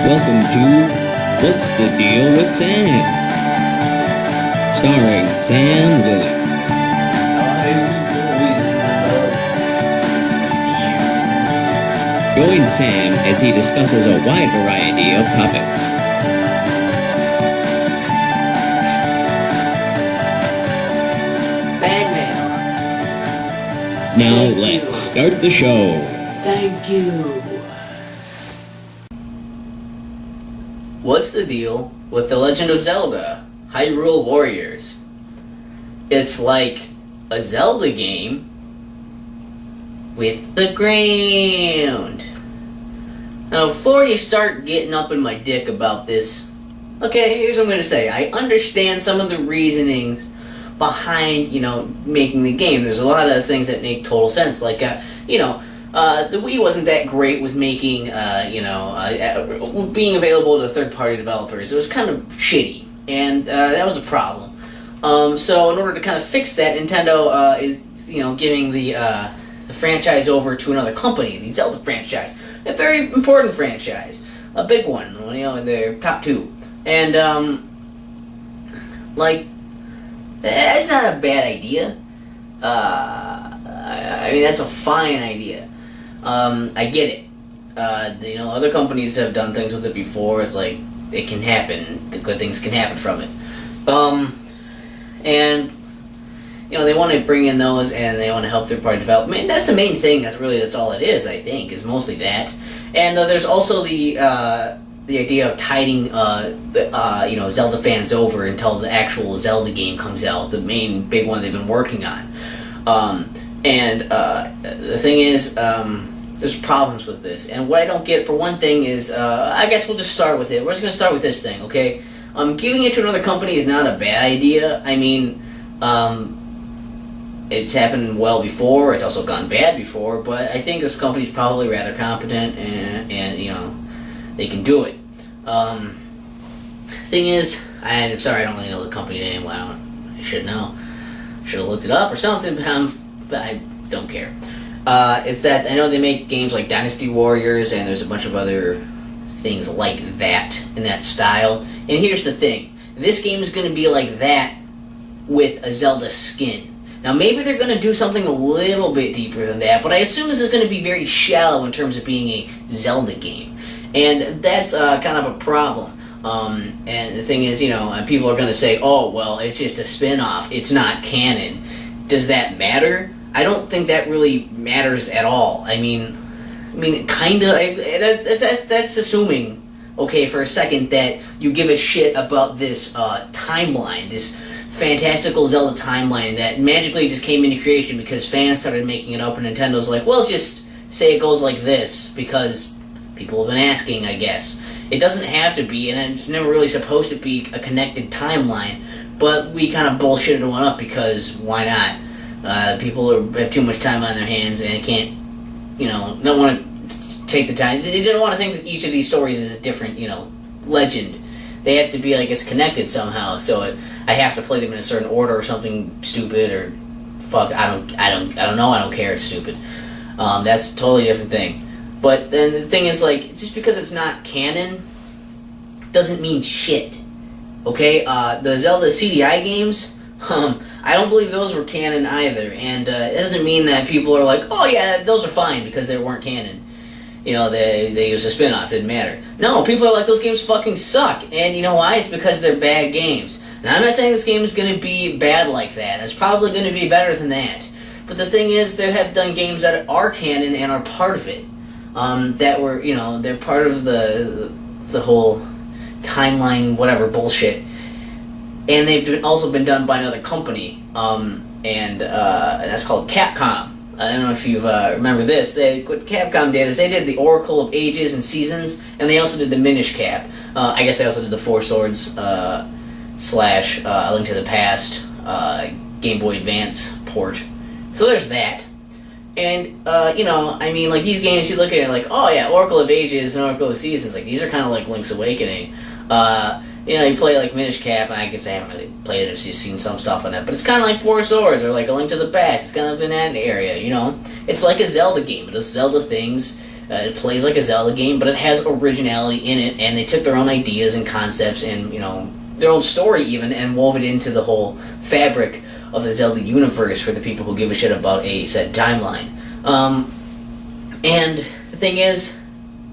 Welcome to What's the Deal with Sam? Starring Sam Lilly. Join Sam as he discusses a wide variety of topics. Bagman. Now let's start the show. Thank you. What's the deal with The Legend of Zelda: Hyrule Warriors? It's like a Zelda game with the ground. Now, before you start getting up in my dick about this, okay, here's what I'm going to say. I understand some of the reasonings behind, making the game. There's a lot of things that make total sense. Like, the Wii wasn't that great with making, being available to third-party developers. It was kind of shitty, and that was a problem. So in order to kind of fix that, Nintendo is, giving the franchise over to another company, the Zelda franchise. A very important franchise. A big one, in their top two. And, that's not a bad idea. That's a fine idea. I get it. Other companies have done things with it before. It's like, it can happen. The good things can happen from it. They want to bring in those, and they want to help third-party development. And that's the main thing. That's all it is, I think, is mostly that. And there's also the idea of tiding Zelda fans over until the actual Zelda game comes out, the main big one they've been working on. The thing is, there's problems with this. And what I don't get, for one thing, is, I guess we'll just start with it. We're just going to start with this thing, okay? Giving it to another company is not a bad idea. I mean, it's happened well before. It's also gone bad before. But I think this company's probably rather competent, and they can do it. Thing is, I'm sorry, I don't really know the company name. Well, I should know. Should have looked it up or something, but I don't care. It's that I know they make games like Dynasty Warriors, and there's a bunch of other things like that in that style. And here's the thing: this game is going to be like that with a Zelda skin. Now, maybe they're going to do something a little bit deeper than that, but I assume this is going to be very shallow in terms of being a Zelda game, and that's kind of a problem. And the thing is, people are going to say, "Oh, well, it's just a spin-off. It's not canon." Does that matter? I don't think that really matters at all. I mean, kind of. That's assuming, okay, for a second, that you give a shit about this timeline, this fantastical Zelda timeline that magically just came into creation because fans started making it up, and Nintendo's like, well, let's just say it goes like this because people have been asking, I guess. It doesn't have to be, and it's never really supposed to be a connected timeline, but we kind of bullshitted one up because why not? People have too much time on their hands and can't, don't want to take the time. They don't want to think that each of these stories is a different, legend. They have to be, I guess, connected somehow. So I have to play them in a certain order or something stupid or fuck. I don't know. I don't care. It's stupid. That's a totally different thing. But then the thing is, like, just because it's not canon doesn't mean shit. Okay? The Zelda CDI games, I don't believe those were canon either. And it doesn't mean that people are like, oh yeah, those are fine because they weren't canon. They used a spin-off, didn't matter. No, people are like, those games fucking suck. And you know why? It's because they're bad games. Now, I'm not saying this game is going to be bad like that. It's probably going to be better than that. But the thing is, they have done games that are canon and are part of it. That were, they're part of the whole timeline, whatever bullshit. And they've also been done by another company. And that's called Capcom. I don't know if you remember this. What Capcom did is they did the Oracle of Ages and Seasons, and they also did the Minish Cap. I guess they also did the Four Swords / A Link to the Past Game Boy Advance port. So there's that. And, these games, you look at it like, oh yeah, Oracle of Ages and Oracle of Seasons, like, these are kind of like Link's Awakening. You play like Minish Cap, and I guess I haven't really played it, I've just seen some stuff on it, but it's kind of like Four Swords, or like A Link to the Past, it's kind of in that area, It's like a Zelda game, it does Zelda things, It plays like a Zelda game, but it has originality in it, and they took their own ideas and concepts and, their own story even, and wove it into the whole fabric of the Zelda universe for the people who give a shit about a set timeline. And the thing is,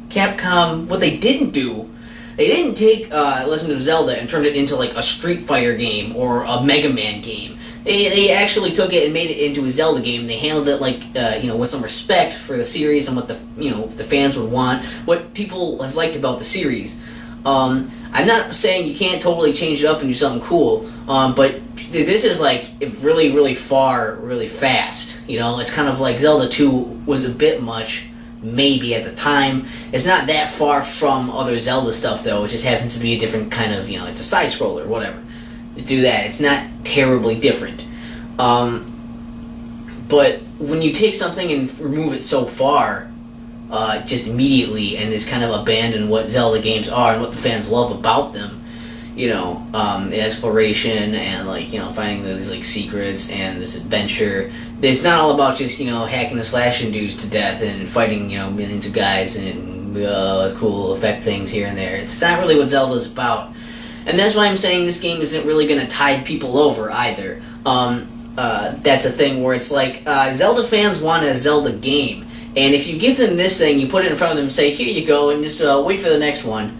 Capcom, what they didn't do, they didn't take Legend of Zelda and turn it into like a Street Fighter game or a Mega Man game. They actually took it and made it into a Zelda game. They handled it like with some respect for the series and what the fans would want, what people have liked about the series. I'm not saying you can't totally change it up and do something cool, but this is like really, really far, really fast. It's kind of like Zelda 2 was a bit much, maybe at the time. It's not that far from other Zelda stuff, though. It just happens to be a different kind of, it's a side-scroller, whatever. To do that, it's not terribly different. But when you take something and remove it so far, just immediately, and just kind of abandon what Zelda games are and what the fans love about them, the exploration and finding these secrets and this adventure. It's not all about just hacking and slashing dudes to death and fighting millions of guys and cool effect things here and there. It's not really what Zelda's about, and that's why I'm saying this game isn't really going to tide people over either. That's a thing where it's like Zelda fans want a Zelda game. And if you give them this thing, you put it in front of them and say, here you go, and just wait for the next one,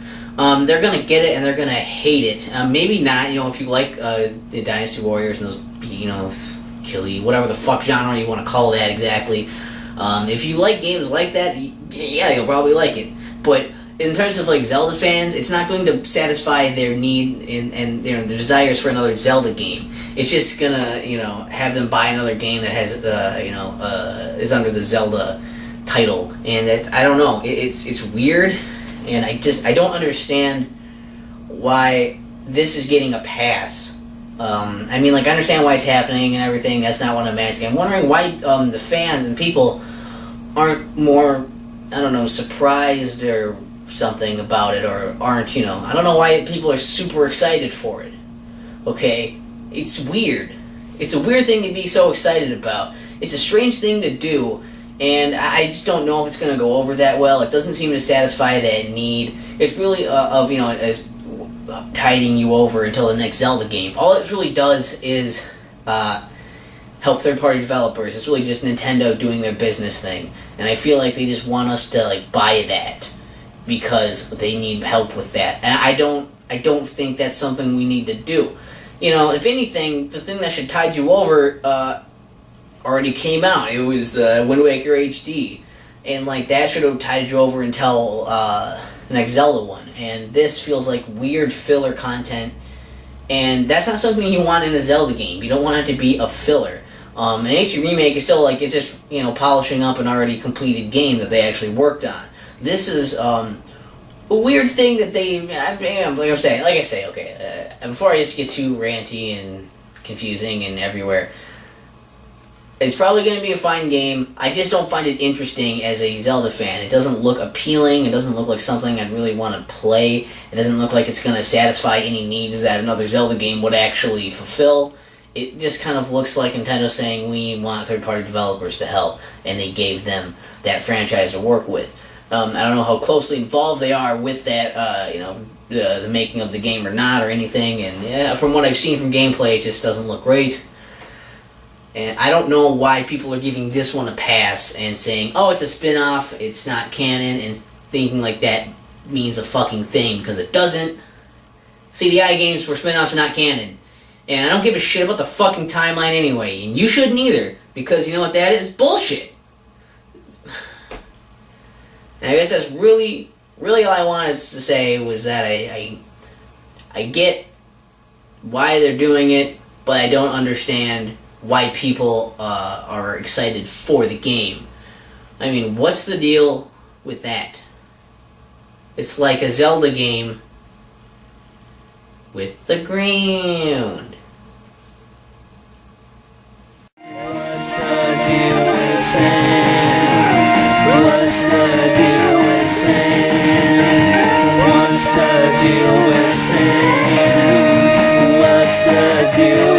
they're going to get it and they're going to hate it. Maybe not, if you like the Dynasty Warriors and those, killy, whatever the fuck genre you want to call that exactly. If you like games like that, yeah, you'll probably like it. But in terms of Zelda fans, it's not going to satisfy their need and their desires for another Zelda game. It's just going to, have them buy another game that has, is under the Zelda title, and I don't know. It's weird, and I don't understand why this is getting a pass. I understand why it's happening and everything. That's not what I'm asking. I'm wondering why the fans and people aren't more, surprised or something about it, or aren't, I don't know why people are super excited for it. Okay, it's weird. It's a weird thing to be so excited about. It's a strange thing to do. And I just don't know if it's going to go over that well. It doesn't seem to satisfy that need. It's really tiding you over until the next Zelda game. All it really does is help third-party developers. It's really just Nintendo doing their business thing. And I feel like they just want us to buy that because they need help with that. And I don't think that's something we need to do. If anything, the thing that should tide you over already came out. It was the Wind Waker HD, and that should have tied you over until the next Zelda one. And this feels like weird filler content, and that's not something you want in a Zelda game. You don't want it to be a filler. An HD remake is still it's just polishing up an already completed game that they actually worked on. This is a weird thing that they. Before I just get too ranty and confusing and everywhere. It's probably going to be a fine game. I just don't find it interesting as a Zelda fan. It doesn't look appealing. It doesn't look like something I'd really want to play. It doesn't look like it's going to satisfy any needs that another Zelda game would actually fulfill. It just kind of looks like Nintendo saying we want third-party developers to help, and they gave them that franchise to work with. I don't know how closely involved they are with that, the making of the game or not or anything. And yeah, from what I've seen from gameplay, it just doesn't look great. And I don't know why people are giving this one a pass and saying, oh, it's a spin-off, it's not canon, and thinking that means a fucking thing, because it doesn't. CDI games were spin-offs and not canon. And I don't give a shit about the fucking timeline anyway, and you shouldn't either, because you know what that is? Bullshit! And I guess that's really all I wanted to say was that I get why they're doing it, but I don't understand why people are excited for the game. What's the deal with that? It's like a Zelda game with the ground. What's the deal with sand? What's the deal with sand? What's the deal with sand? What's the deal